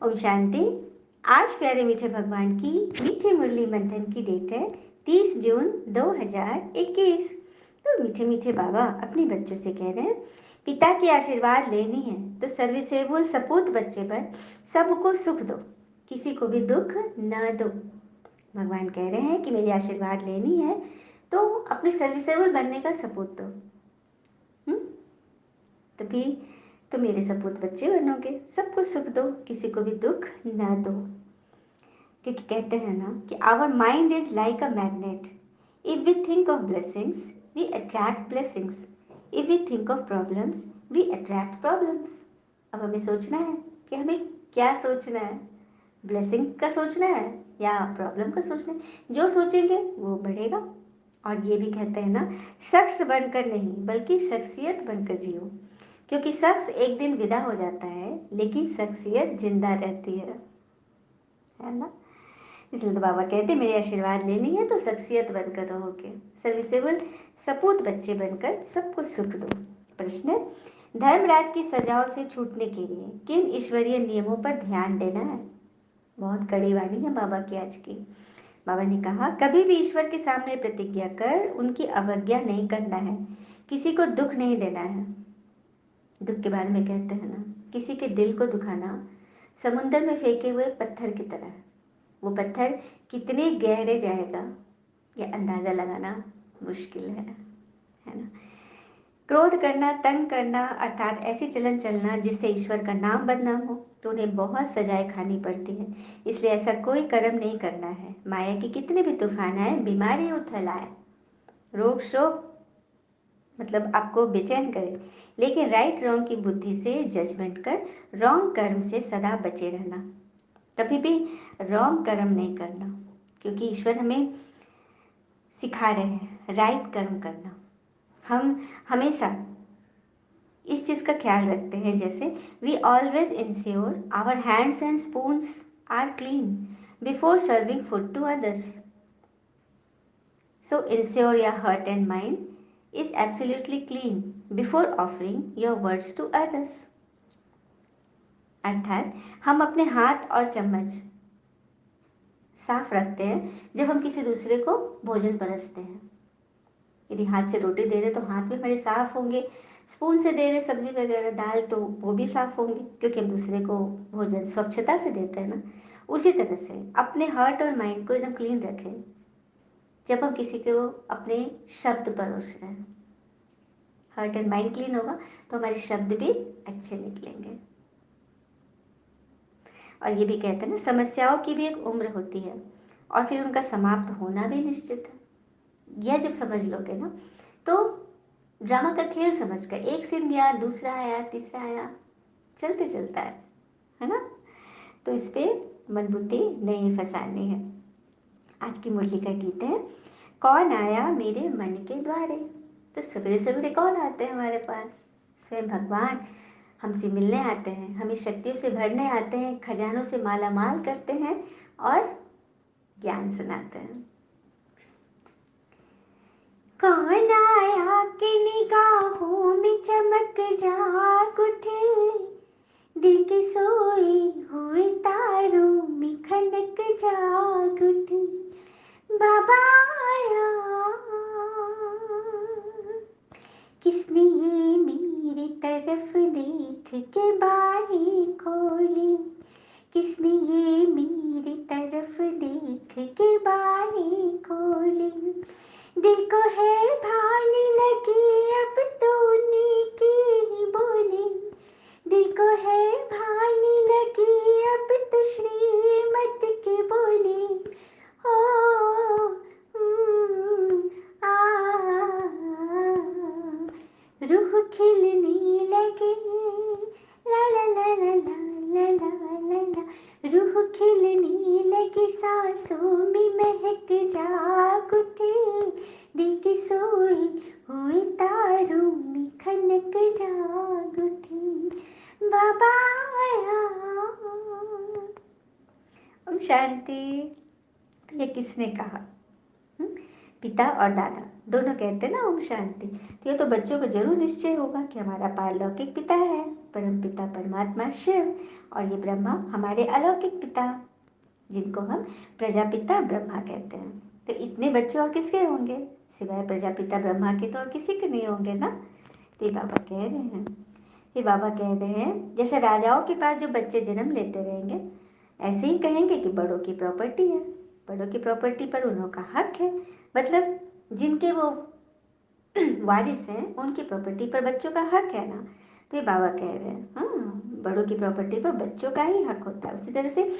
ओम शांति। आज प्यारे मीठे भगवान की मीठी मुरली मंथन की डेट है 30 जून 2021। तो मीठे मीठे बाबा अपने बच्चों से कह रहे हैं, पिता की आशीर्वाद लेनी है तो सर्विसेबल सपूत बच्चे पर सबको सुख दो, किसी को भी दुख न दो। भगवान कह रहे हैं कि मेरी आशीर्वाद लेनी है तो अपने सर्विसेबल बनने का सपूत दो। तभी तो मेरे सपूत बच्चे बनोगे, सबको सुख दो, किसी को भी दुख ना दो। क्योंकि कहते हैं ना कि our mind is like a magnet, if we think of blessings we attract blessings, if we think of problems we attract problems. अब हमें सोचना है कि हमें क्या सोचना है, ब्लेसिंग का सोचना है या प्रॉब्लम का सोचना है। जो सोचेंगे वो बढ़ेगा। और ये भी कहते हैं ना, शख्स बनकर नहीं बल्कि शख्सियत बनकर जियो, क्योंकि शख्स एक दिन विदा हो जाता है लेकिन शख्सियत जिंदा रहती है ना। इसलिए तो बाबा कहते मेरे आशीर्वाद लेनी है तो शख्सियत बनकर रहोगे, सर्विसेबल सपूत बच्चे बनकर सबको सुख दो। प्रश्न, धर्मराज की सजाओं से छूटने के लिए किन ईश्वरीय नियमों पर ध्यान देना है। बहुत कड़ी वाणी है बाबा की आज की। बाबा ने कहा, कभी भी ईश्वर के सामने प्रतिज्ञा कर उनकी अवज्ञा नहीं करना है, किसी को दुख नहीं देना है। दुख के बारे में कहते हैं ना, किसी के दिल को दुखाना समुंदर में फेंके हुए पत्थर की तरह है। वो पत्थर कितने गहरे जाएगा ये अंदाज़ा लगाना मुश्किल है ना। क्रोध करना, तंग करना अर्थात ऐसी चलन चलना जिससे ईश्वर का नाम बदनाम हो तो उन्हें बहुत सजाएं खानी पड़ती है। इसलिए ऐसा कोई कर्म नहीं करना है। माया के कितने भी तूफान आए, बीमारी उथल आए, रोग शोक मतलब आपको बेचैन करे, लेकिन राइट रॉन्ग की बुद्धि से जजमेंट कर रॉन्ग कर्म से सदा बचे रहना। कभी भी रॉन्ग कर्म नहीं करना, क्योंकि ईश्वर हमें सिखा रहे हैं राइट कर्म करना। हम हमेशा इस चीज़ का ख्याल रखते हैं, जैसे we always ensure our hands and spoons are clean before serving food to others. So ensure your heart and mind is absolutely clean before offering your words to others। अर्थात हम अपने हाथ और चम्मच साफ रखते हैं जब हम किसी दूसरे को भोजन परसते हैं। यदि हाथ से रोटी दे रहे तो हाथ भी हमारे साफ होंगे, स्पून से दे रहे सब्जी वगैरह दाल तो वो भी साफ होंगे, क्योंकि हम दूसरे को भोजन स्वच्छता से देते हैं ना। उसी तरह से अपने हार्ट और माइंड को एकदम क्लीन रखें जब हम किसी को अपने शब्द परोस रहे हैं। हार्ट एंड माइंड क्लीन होगा तो हमारे शब्द भी अच्छे निकलेंगे। और ये भी कहते हैं ना, समस्याओं की भी एक उम्र होती है और फिर उनका समाप्त होना भी निश्चित है। यह जब समझ लोगे ना तो ड्रामा का खेल समझ कर एक सीन गया, दूसरा आया, तीसरा आया, चलते चलता है ना। तो इस पे मन बुद्धि नहीं फंसानी है। आज की मुरली का गीत है, कौन आया मेरे मन के द्वारे। तो सवेरे सवेरे कौन आते हैं हमारे पास, स्वयं भगवान हमसे मिलने आते हैं, हमें शक्तियों से भरने आते हैं, खजानों से माला माल करते हैं और ज्ञान सुनाते हैं। कौन आया कि निगाहों में चमक जाग उठे, दिल की सोई हुई तारों में खनक जाग उठी। बाबा आया, किसने ये मेरी तरफ देख के बाहें खोली, किसने ये मेरी तरफ देख के बाहें खोली। दिल को है भाने लगी अब तूने की ही बोली, दिल को है भाने लगी अब तो श्रीमत की बोली। ओ आ रूह खिलने लगी, ला ला ला ला ला ला ला ला ला। रूह खिलने लगी, सांसों में महक जाग उठी, दिल की सोई हुई तारों में खनक जाग उठी। बाबा आया। ओम शांति। तो ये किसने कहा? पिता और दादा दोनों कहते हैं ना ओम शांति। तो ये तो बच्चों को जरूर निश्चय होगा कि हमारा पारलौकिक पिता है परम पिता परमात्मा शिव और ये ब्रह्मा हमारे अलौकिक पिता, जिनको हम प्रजापिता ब्रह्मा कहते हैं। तो इतने बच्चे और किसके होंगे सिवाय प्रजापिता ब्रह्मा के? तो और किसी के नहीं होंगे ना। तो ये बाबा कह रहे हैं, ये बाबा कह रहे हैं जैसे राजाओं के पास जो बच्चे जन्म लेते रहेंगे, ऐसे ही कहेंगे कि बड़ों की प्रॉपर्टी है, बड़ों की प्रॉपर्टी पर उन्हों का हक है। मतलब जिनके वो वारिस हैं उनकी प्रॉपर्टी पर बच्चों का हक है ना। तो ये बाबा कह रहे हैं हाँ, बड़ों की प्रॉपर्टी पर बच्चों का ही हक होता है। उसी तरह से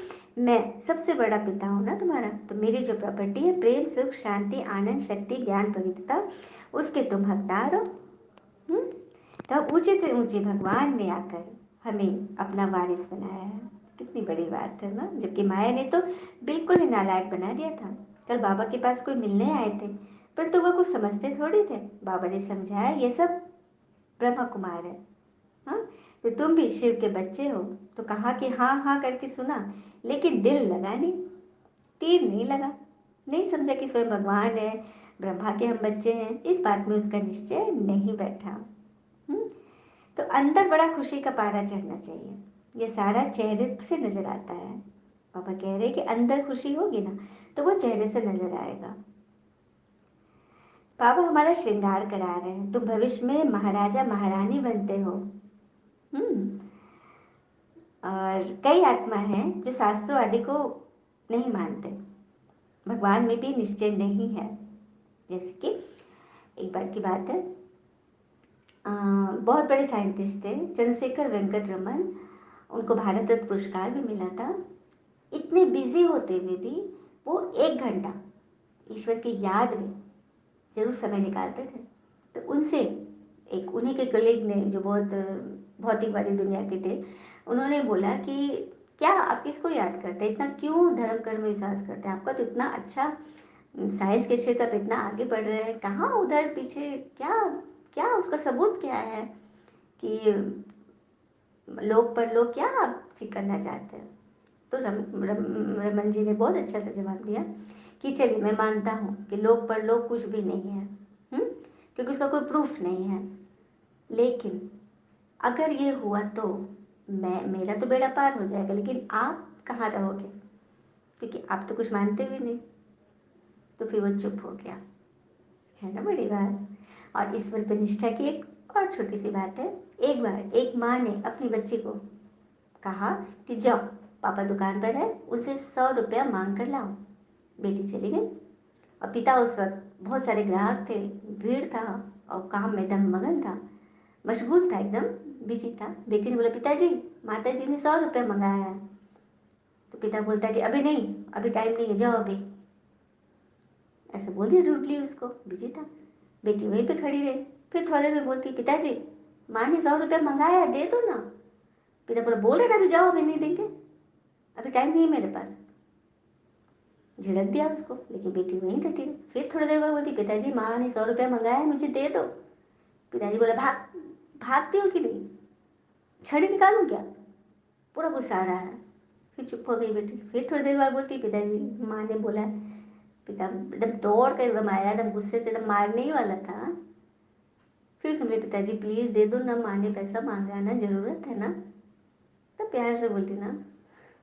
मैं सबसे बड़ा पिता हूँ ना तुम्हारा, तो मेरी जो प्रॉपर्टी है प्रेम सुख शांति आनंद शक्ति ज्ञान पवित्रता, उसके तुम हकदार हो। तब ऊंचे से ऊंचे भगवान ने आकर हमें अपना वारिस बनाया है। कितनी बड़ी बात है ना। जबकि माया ने तो बिल्कुल ही नालायक बना दिया था। कल बाबा के पास कोई मिलने आए थे, पर तो वह कुछ समझते थोड़ी थे। बाबा ने समझाया ये सब ब्रह्मा कुमार है। हाँ, तो तुम भी शिव के बच्चे हो। तो कहा कि हाँ हाँ करके सुना, लेकिन दिल लगा नहीं, तीर नहीं लगा। नहीं समझा कि स्वयं भगवान है, ब्रह्मा के हम बच्चे हैं। इस बात में उसका निश्चय नहीं बैठा। तो अंदर बड़ा खुशी का पारा चढ़ना चाहिए। ये सारा चेहरे से नजर आता है। पापा कह रहे हैं कि अंदर खुशी होगी ना तो वो चेहरे से नजर आएगा। पापा हमारा श्रृंगार करा रहे हैं, तुम भविष्य में महाराजा महारानी बनते हो। हम्म और कई आत्मा हैं जो शास्त्रों आदि को नहीं मानते, भगवान में भी निश्चय नहीं है। जैसे कि एक बार की बात है, बहुत बड़े साइंटिस्ट थे चंद्रशेखर वेंकट रमन, उनको भारत रत्न पुरस्कार भी मिला था। इतने बिजी होते हुए भी वो 1 घंटा ईश्वर की याद में जरूर समय निकालते थे। तो उनसे एक उन्हीं के कलीग ने जो बहुत भौतिकवादी दुनिया के थे, उन्होंने बोला कि क्या आप किसको याद करते हैं, इतना क्यों धर्म कर्म में विश्वास करते हैं, आपका तो इतना अच्छा साइंस के क्षेत्र पर इतना आगे बढ़ रहे हैं, कहाँ उधर पीछे क्या क्या उसका सबूत क्या है कि लोग पर लोग क्या आप करना चाहते हैं। तो रमन जी ने बहुत अच्छा सा जवाब दिया कि चलिए मैं मानता हूँ कि लोग पर लोग कुछ भी नहीं है, क्योंकि उसका कोई प्रूफ नहीं है। लेकिन अगर ये हुआ तो मैं मेरा तो बेड़ा पार हो जाएगा, लेकिन आप कहाँ रहोगे, क्योंकि आप तो कुछ मानते भी नहीं। तो फिर वो चुप हो गया, है ना बड़ी बात। और ईश्वर पर निष्ठा की एक और छोटी सी बात है। एक बार एक माँ ने अपनी बच्ची को कहा कि जाओ पापा दुकान पर है, उनसे 100 रुपया मांग कर लाओ। बेटी चली गई और पिता उस वक्त बहुत सारे ग्राहक थे, भीड़ था और काम में एकदम मगन था, मशगूल था, एकदम बिजी था। बेटी ने बोला पिताजी माता जी ने 100 रुपया मंगाया है। तो पिता बोलता है कि अभी नहीं, अभी टाइम नहीं है, जाओ अभी। ऐसे बोल दिया रूडली, उसको बिजी था। बेटी वहीं पे खड़ी रही। फिर थोड़ी देर में बोलती पिताजी माँ ने 100 रुपया मंगाया है, दे दो ना। पिता बोला बोल रहे ना अभी जाओ, अभी नहीं देंगे, अभी टाइम नहीं है मेरे पास। झिड़क दिया उसको, लेकिन बेटी वहीं डटी रही। फिर थोड़ी देर बाद बोलती पिताजी माँ ने 100 रुपया मंगाया है, मुझे दे दो। पिताजी बोला भाग, भागती हो कि नहीं, छड़ी निकालूं क्या? पूरा गुस्सा आ रहा है। फिर चुप हो गई बेटी। फिर थोड़ी देर बाद बोलती पिताजी माँ ने बोला। पिता एकदम दौड़ कर एकदम आया, एकदम गुस्से से एकदम मारने ही वाला था। फिर सुन पिताजी प्लीज दे दो ना, माँ ने पैसा मांगा है ना, जरूरत है ना। तो प्यार से बोली ना।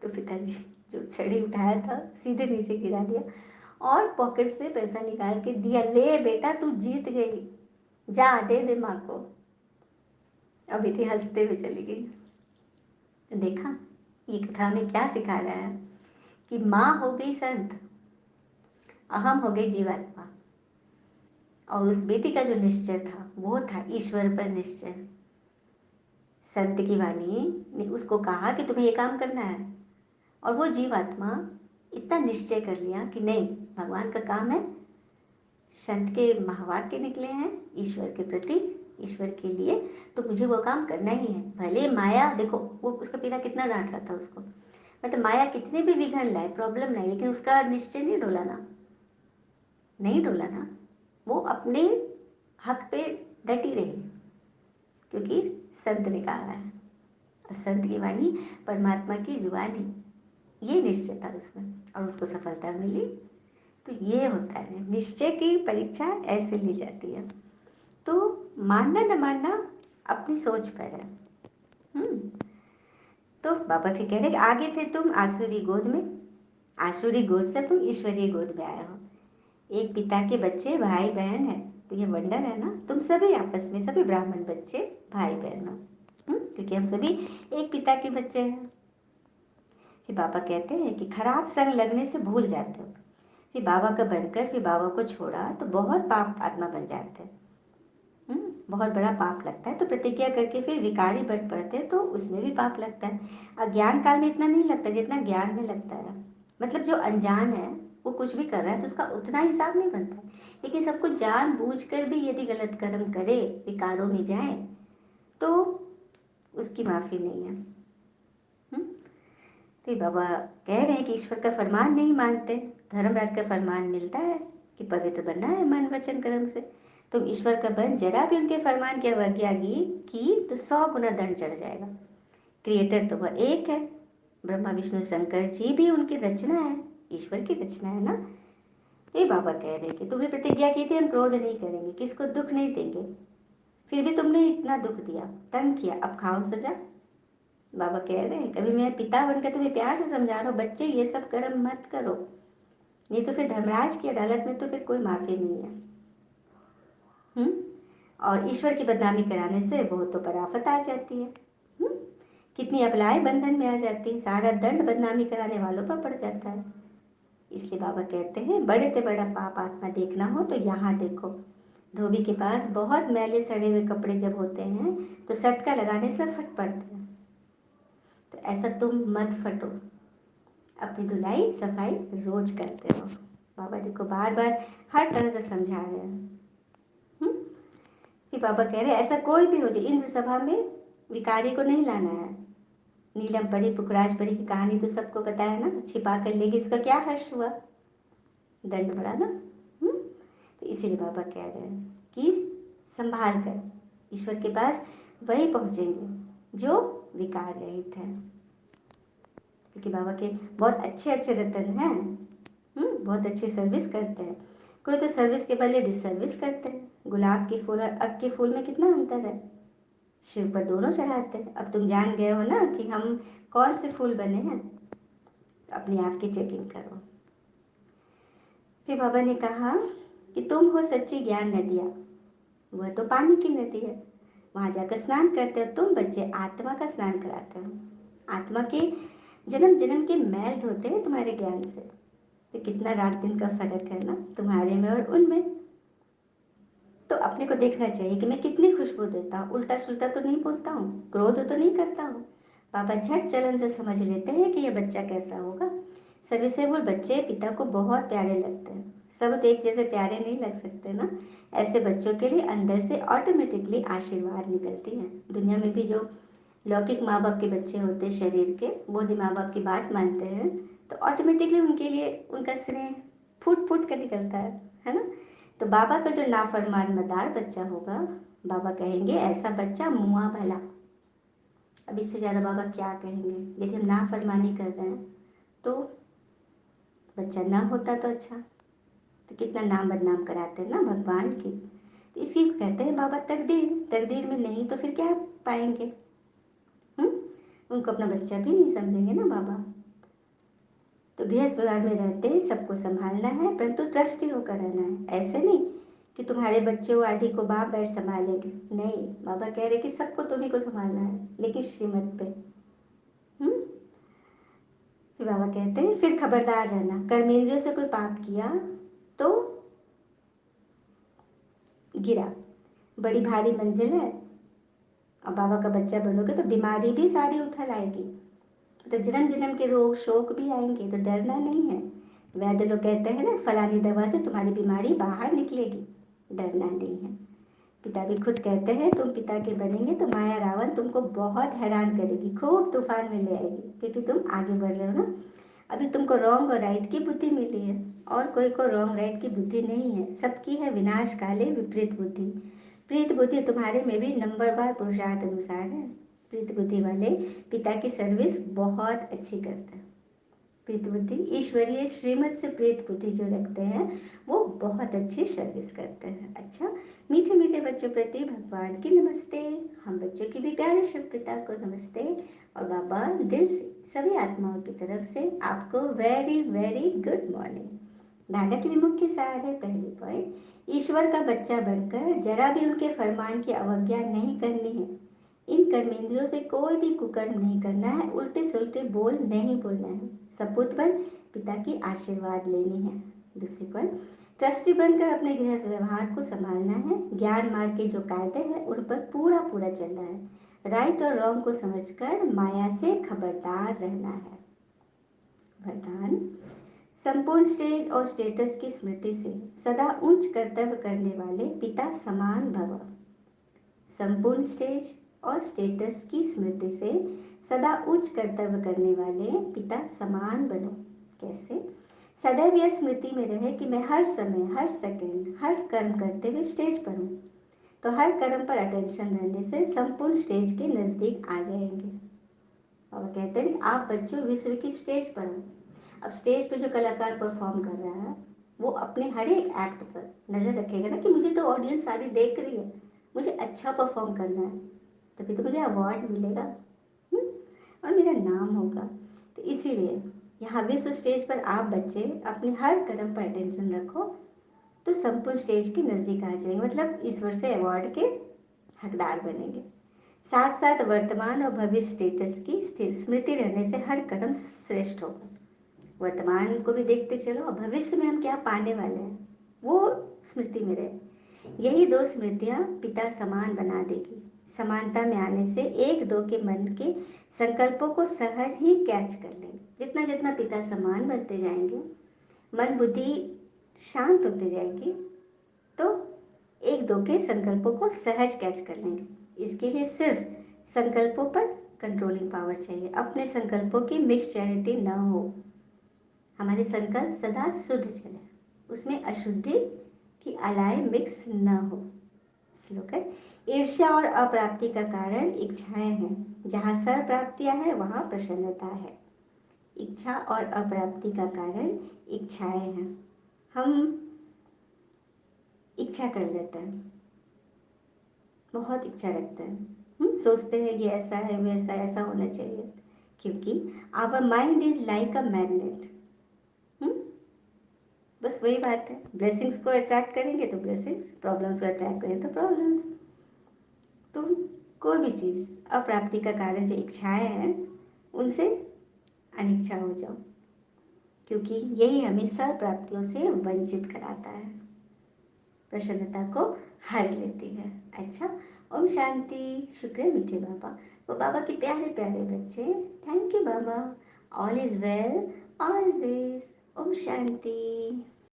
तो पिताजी जो छड़ी उठाया था सीधे नीचे गिरा दिया और पॉकेट से पैसा निकाल के दिया, ले बेटा तू जीत गई, जा दे दे माँ को। अब बेटी हंसते हुए चली गई। देखा ये कथा हमें क्या सिखा रहा है कि माँ हो गई संत, अहम हो गई जीवात्मा, और उस बेटी का जो निश्चय था वो था ईश्वर पर निश्चय। संत की वाणी ने उसको कहा कि तुम्हें ये काम करना है, और वो जीवात्मा इतना निश्चय कर लिया कि नहीं, भगवान का काम है, संत के महावाक्य निकले हैं ईश्वर के प्रति, ईश्वर के लिए, तो मुझे वो काम करना ही है। भले माया, देखो वो उसका पिता कितना डांट रहा था उसको, मतलब माया कितने भी विघन लाए, प्रॉब्लम लाए, लेकिन उसका निश्चय नहीं डोला ना, नहीं डोला ना। वो अपने हक पे डटी रही, क्योंकि संत ने कहा है, और संत की वाणी परमात्मा की जुबानी, ये निश्चय था उसमें, और उसको सफलता मिली। तो ये होता है निश्चय की परीक्षा, ऐसे ली जाती है। तो मानना न मानना अपनी सोच पर है। हम्म। तो बाबा फिर कह रहे कि आगे थे तुम आसुरी गोद में, आसुरी गोद से तुम ईश्वरीय गोद में आए हो। एक पिता के बच्चे भाई बहन है, तो ये वंडर है ना, तुम सभी आपस में सभी ब्राह्मण बच्चे भाई बहन हो। क्योंकि हम सभी एक पिता के बच्चे हैं। फिर बाबा कहते हैं कि खराब संग लगने से भूल जाते हो। फिर बाबा का बनकर फिर बाबा को छोड़ा तो बहुत पाप आत्मा बन जाते हैं। बहुत बड़ा पाप लगता है, तो प्रतिज्ञा करके फिर विकारी बन पड़ते हैं, तो उसमें भी पाप लगता है। अज्ञान काल में इतना नहीं लगता जितना ज्ञान में लगता है। मतलब जो अनजान है वो कुछ भी कर रहा है तो उसका उतना हिसाब नहीं बनता है। लेकिन सब कुछ जान बूझ कर भी यदि गलत कर्म करे, विकारों में जाए, तो उसकी माफ़ी नहीं है। तो बाबा कह रहे हैं कि ईश्वर का फरमान नहीं मानते। धर्मराज का फरमान मिलता है कि पवित्र बनना है मन वचन कर्म से। तुम ईश्वर का बन जरा भी उनके फरमान की अवज्ञा की तो 100 गुना दंड चढ़ जाएगा। क्रिएटर तो वह एक है, ब्रह्मा विष्णु शंकर जी भी उनकी रचना है, ईश्वर की रचना है ना। ये बाबा कह रहे हैं कि तुम्हें प्रतिज्ञा की थी हम क्रोध नहीं करेंगे, किसको दुख नहीं देंगे, फिर भी तुमने इतना दुख दिया, तंग किया, अब खाओ सजा। बाबा कह रहे हैं कभी मैं पिता बनकर तुम्हें प्यार से समझा रहा हूँ, बच्चे ये सब कर्म मत करो, नहीं तो फिर धर्मराज की अदालत में तो फिर कोई माफ़ी नहीं है। हम्म। और ईश्वर की बदनामी कराने से बहुत तो पराफत आ जाती है। हम्म। कितनी अबलाएं बंधन में आ जाती है, सारा दंड बदनामी कराने वालों पर पड़ जाता है। इसलिए बाबा कहते हैं बड़े से बड़ा पाप आत्मा देखना हो तो यहाँ देखो। धोबी के पास बहुत मैले सड़े हुए कपड़े जब होते हैं तो सटका लगाने से फट पड़ते हैं, तो ऐसा तुम मत फटो, अपनी धुलाई सफाई रोज करते रहो। बाबा देखो बार बार हर तरह से समझा रहे हैं। हम्म? कि बाबा कह रहे हैं ऐसा कोई भी हो जाए, इंद्र सभा में विकारी को नहीं लाना है। नीलम परी पुखराज परी की कहानी तो सबको पता है ना, छिपा कर लेगी, इसका क्या हर्ष हुआ, दंड बढ़ा ना। तो इसीलिए बाबा कह रहे हैं कि संभाल कर, ईश्वर के पास वही पहुंचेंगे जो विकार रहित है। क्योंकि बाबा के बहुत अच्छे अच्छे रतन हैं। बहुत अच्छी सर्विस करते हैं। कोई तो सर्विस के बदले डिसर्विस करते हैं। गुलाब के फूल और अग के फूल में कितना अंतर है। शिव पर दोनों चढ़ाते हैं। अब तुम जान गए हो ना कि हम कौन से फूल बने हैं, तो अपने आप की चेकिंग करो। फिर बाबा ने कहा कि तुम हो सच्ची ज्ञान नदियाँ, वह तो पानी की नदी है, वहाँ जाकर स्नान करते हो। तुम बच्चे आत्मा का स्नान कराते हो, आत्मा के जन्म जन्म के मैल धोते हैं तुम्हारे ज्ञान से। तो कितना रात दिन का फर्क है ना तुम्हारे में और उनमें। तो अपने को देखना चाहिए कि मैं कितनी खुशबू देता हूँ, उल्टा सुल्टा तो नहीं बोलता हूँ, क्रोध तो नहीं करता हूँ। पापा झट चलन से समझ लेते हैं कि यह बच्चा कैसा होगा। सभी से वो बच्चे पिता को बहुत प्यारे लगते हैं। सब तो एक जैसे प्यारे नहीं लग सकते ना। ऐसे बच्चों के लिए अंदर से ऑटोमेटिकली आशीर्वाद निकलती है। दुनिया में भी जो लौकिक माँ बाप के बच्चे होते हैं शरीर के, वो यदि माँ बाप की बात मानते हैं तो ऑटोमेटिकली उनके लिए उनका स्नेह फूट फूट कर निकलता है ना। तो बाबा का जो नाफरमान मदार बच्चा होगा, बाबा कहेंगे ऐसा बच्चा मुआ भला। अब इससे ज़्यादा बाबा क्या कहेंगे। यदि हम नाफरमानी कर रहे हैं तो बच्चा ना होता तो अच्छा, तो कितना नाम बदनाम कराते हैं ना भगवान की। तो इसी को कहते हैं बाबा तकदीर। तकदीर में नहीं तो फिर क्या पाएंगे। उनको अपना बच्चा भी नहीं समझेंगे ना बाबा। तो गृहस्थ परिवार में रहते ही सबको संभालना है, परंतु ट्रस्टी होकर रहना है। ऐसे नहीं कि तुम्हारे बच्चों आदि को बाप बैठ संभालेंगे, नहीं। बाबा कह रहे कि सबको तुम्ही को संभालना है, लेकिन श्रीमत पे। हम्म। फिर बाबा कहते हैं फिर खबरदार रहना, कर्मेंद्रियों से कोई पाप किया तो गिरा, बड़ी भारी मंजिल है। अब बाबा का बच्चा बनोगे तो बीमारी भी सारी उठा लाएगी, तो जन्म जन्म के रोग शोक भी आएंगे, तो डरना नहीं है। वैद्य लोग कहते हैं ना फलानी दवा से तुम्हारी बीमारी बाहर निकलेगी, डरना नहीं है। पिता भी खुद कहते हैं तुम पिता के बनेंगे तो माया रावण तुमको बहुत हैरान करेगी, खूब तूफान में ले आएगी, क्योंकि तुम आगे बढ़ रहे हो ना। अभी तुमको रॉन्ग और राइट की बुद्धि मिली है, और कोई को रॉन्ग राइट की बुद्धि नहीं है, सबकी है विनाश काले विपरीत बुद्धि। प्रीत बुद्धि तुम्हारे में भी नंबरवार पुरुषार्थ अनुसार है। प्रीत बुद्धि वाले पिता की सर्विस बहुत अच्छी करते हैं। प्रीत बुद्धि, ईश्वरीय श्रीमत से प्रीत बुद्धि जो रखते हैं वो बहुत अच्छी सर्विस करते हैं। अच्छा, मीठे मीठे बच्चों प्रति भगवान की नमस्ते। हम बच्चों की भी प्यारे शिव पिता को नमस्ते। और बाबा दिल से सभी आत्माओं की तरफ से आपको वेरी वेरी गुड मॉर्निंग। धारणा के लिए मुख्य सार है, पहली पॉइंट, ईश्वर का बच्चा बनकर जरा भी उनके फरमान की अवज्ञा नहीं करनी है। इन कर्मेंद्रियों से कोई भी कुकर्म नहीं करना है, उल्टे सुलटे बोल नहीं बोलना है। सपूत बन पिता की आशीर्वाद लेनी है। दूसरी पॉइंट, ट्रस्टी बनकर अपने गृहस्थ व्यवहार को संभालना है। ज्ञान मार्ग के जो कायदे हैं उन पर पूरा पूरा चलना है। राइट और रॉन्ग को समझकर माया से खबरदार रहना है। वरदान, संपूर्ण स्टेज और स्टेटस की स्मृति से सदा उच्च कर्तव्य करने वाले पिता समान भव। संपूर्ण स्टेज और स्टेटस की स्मृति से सदा उच्च कर्तव्य करने वाले पिता समान बनो। कैसे? सदैव यह स्मृति में रहे कि मैं हर समय, हर सेकंड, हर कर्म करते हुए स्टेज पर हूँ। तो हर कर्म पर अटेंशन रहने से संपूर्ण स्टेज के नज़दीक आ जाएंगे। और कहते हैं आप बच्चों विश्व की स्टेज पर हो। अब स्टेज पे जो कलाकार परफॉर्म कर रहा है वो अपने हर एक एक्ट पर नज़र रखेगा ना कि मुझे तो ऑडियंस सारी देख रही है, मुझे अच्छा परफॉर्म करना है, तभी तो मुझे अवार्ड मिलेगा और मेरा नाम होगा। तो इसीलिए यहाँ विश्व स्टेज पर आप बच्चे अपने हर कर्म पर अटेंशन रखो तो संपूर्ण स्टेज के नज़दीक आ जाएंगे, मतलब ईश्वर से अवार्ड के हकदार बनेंगे। साथ साथ वर्तमान और भविष्य स्टेटस की स्मृति रहने से हर कर्म श्रेष्ठ होगा। वर्तमान को भी देखते चलो और भविष्य में हम क्या पाने वाले हैं वो स्मृति में रहे। यही दो स्मृतियाँ पिता समान बना देगी। समानता में आने से एक दो के मन के संकल्पों को सहज ही कैच कर लेंगे। जितना जितना पिता समान बनते जाएंगे, मन बुद्धि शांत होती जाएगी, तो एक दो के संकल्पों को सहज कैच कर लेंगे। इसके लिए सिर्फ संकल्पों पर कंट्रोलिंग पावर चाहिए। अपने संकल्पों की मिक्सचरिटी न हो, हमारे संकल्प सदा शुद्ध चले, उसमें अशुद्धि की अलाय मिक्स न हो। श्लोक है, ईर्ष्या और अप्राप्ति का कारण इच्छाएं हैं, जहाँ सर्व प्राप्तियां हैं वहाँ प्रसन्नता है। इच्छा और अप्राप्ति का कारण इच्छाएं हैं। हम इच्छा कर लेते हैं, बहुत इच्छा रखते हैं, सोचते हैं कि ऐसा है वैसा ऐसा होना चाहिए, क्योंकि our mind is like a magnet. बस वही बात है, ब्लेसिंग्स को अट्रैक्ट करेंगे तो ब्लेसिंग्स, प्रॉब्लम्स को अट्रैक्ट करेंगे तो प्रॉब्लम्स। तो कोई भी चीज़ अप्राप्ति का कारण जो इच्छाएं हैं उनसे अनिच्छा हो जाओ, क्योंकि यही हमें सर्व प्राप्तियों से वंचित कराता है, प्रसन्नता को हर लेती है। अच्छा, ओम शांति। शुक्र है मीठे बाबा, वो बाबा के प्यारे प्यारे बच्चे। थैंक यू बाबा। All is well always. ओम शांति।